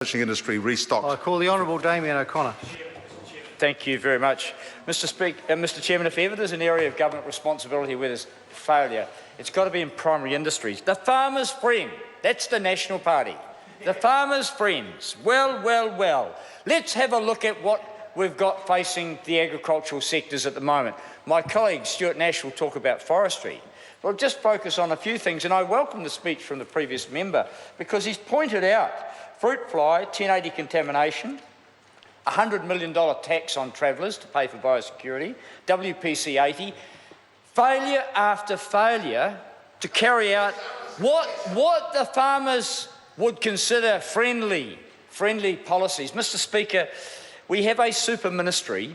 fishing industry restocked. I call the Honourable Damien O'Connor. Thank you very much. Mr Chairman, if ever there's an area of government responsibility where there's failure, it's got to be in primary industries. The farmer's friend, that's the National Party. The farmer's friends. Well. Let's have a look at what we've got facing the agricultural sectors at the moment. My colleague Stuart Nash will talk about forestry. We'll just focus on a few things, and I welcome the speech from the previous member because he's pointed out fruit fly, 1080 contamination, $100 million tax on travellers to pay for biosecurity, WPC 80, failure after failure to carry out what the farmers would consider friendly policies. Mr Speaker, we have a super ministry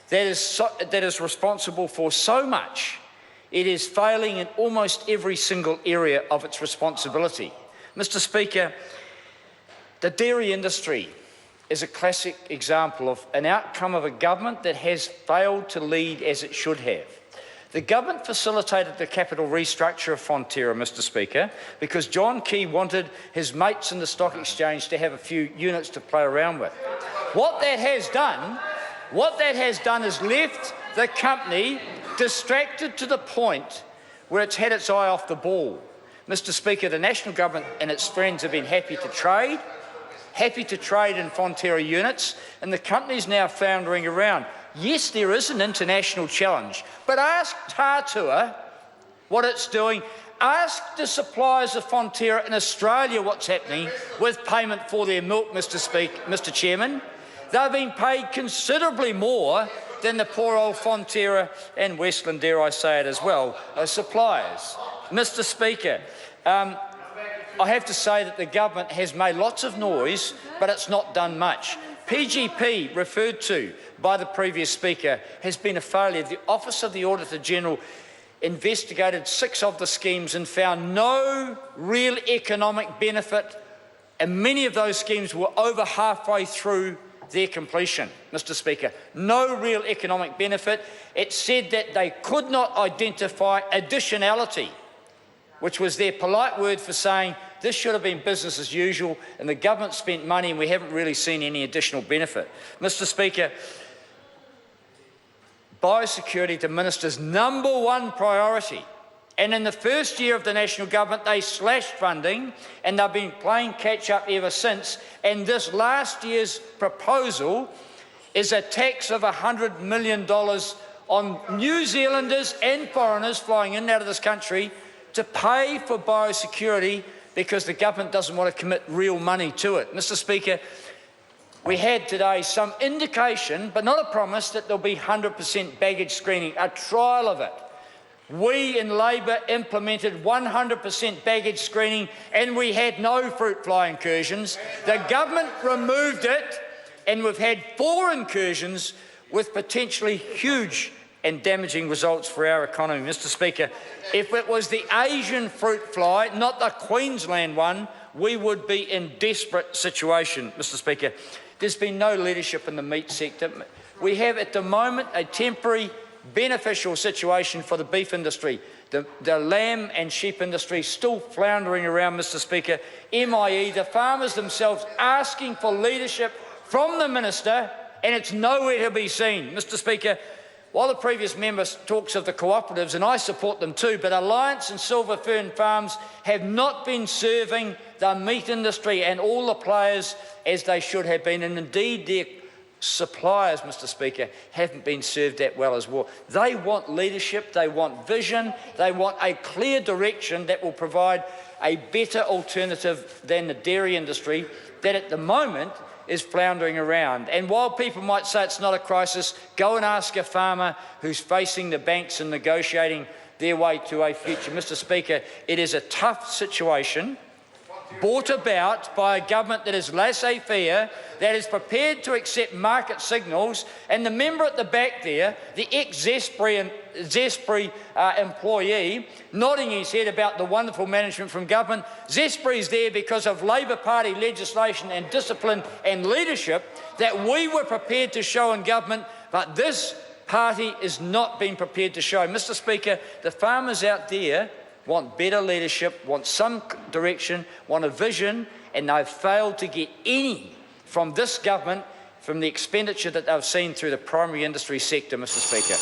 that is responsible for so much. It is failing in almost every single area of its responsibility. Mr Speaker, the dairy industry is a classic example of an outcome of a government that has failed to lead as it should have. The government facilitated the capital restructure of Fonterra, Mr Speaker, because John Key wanted his mates in the stock exchange to have a few units to play around with. What that has done is left the company distracted to the point where it's had its eye off the ball. Mr Speaker, the national government and its friends have been happy to trade in Fonterra units, and the company's now floundering around. Yes, there is an international challenge, but ask Tatua what it's doing. Ask the suppliers of Fonterra in Australia what's happening with payment for their milk, Mr Chairman. They've been paid considerably more than the poor old Fonterra and Westland, dare I say it as well, suppliers. Mr Speaker, I have to say that the government has made lots of noise, but it's not done much. PGP, referred to by the previous speaker, has been a failure. The Office of the Auditor General investigated 6 of the schemes and found no real economic benefit, and many of those schemes were over halfway through their completion. Mr Speaker, no real economic benefit. It said that they could not identify additionality, which was their polite word for saying this should have been business as usual, and the government spent money and we haven't really seen any additional benefit. Mr Speaker, biosecurity, the minister's #1 priority, and in the first year of the national government they slashed funding and they've been playing catch-up ever since, and this last year's proposal is a tax of $100 million on New Zealanders and foreigners flying in and out of this country to pay for biosecurity because the government doesn't want to commit real money to it. Mr Speaker, we had today some indication, but not a promise, that there'll be 100% baggage screening, a trial of it. We in Labor implemented 100% baggage screening and we had no fruit fly incursions. The government removed it and we've had 4 incursions with potentially huge and damaging results for our economy. Mr Speaker, if it was the Asian fruit fly, not the Queensland one, we would be in desperate situation, Mr Speaker. There's been no leadership in the meat sector. We have at the moment a temporary beneficial situation for the beef industry. The lamb and sheep industry still floundering around, Mr Speaker. MIE, the farmers themselves asking for leadership from the minister, and it's nowhere to be seen. Mr Speaker, while the previous member talks of the cooperatives, and I support them too, but Alliance and Silver Fern Farms have not been serving the meat industry and all the players as they should have been, and indeed their suppliers, Mr Speaker, haven't been served that well as well. They want leadership, they want vision, they want a clear direction that will provide a better alternative than the dairy industry that at the moment is floundering around. And while people might say it's not a crisis, go and ask a farmer who's facing the banks and negotiating their way to a future. Mr Speaker, it is a tough situation brought about by a government that is laissez-faire, that is prepared to accept market signals, and the member at the back there, the ex-Zespri employee, nodding his head about the wonderful management from government. Zespri's there because of Labor Party legislation and discipline and leadership that we were prepared to show in government, but this party is not being prepared to show. Mr Speaker, the farmers out there want better leadership, want some direction, want a vision, and they've failed to get any from this government from the expenditure that they've seen through the primary industry sector, Mr. Speaker.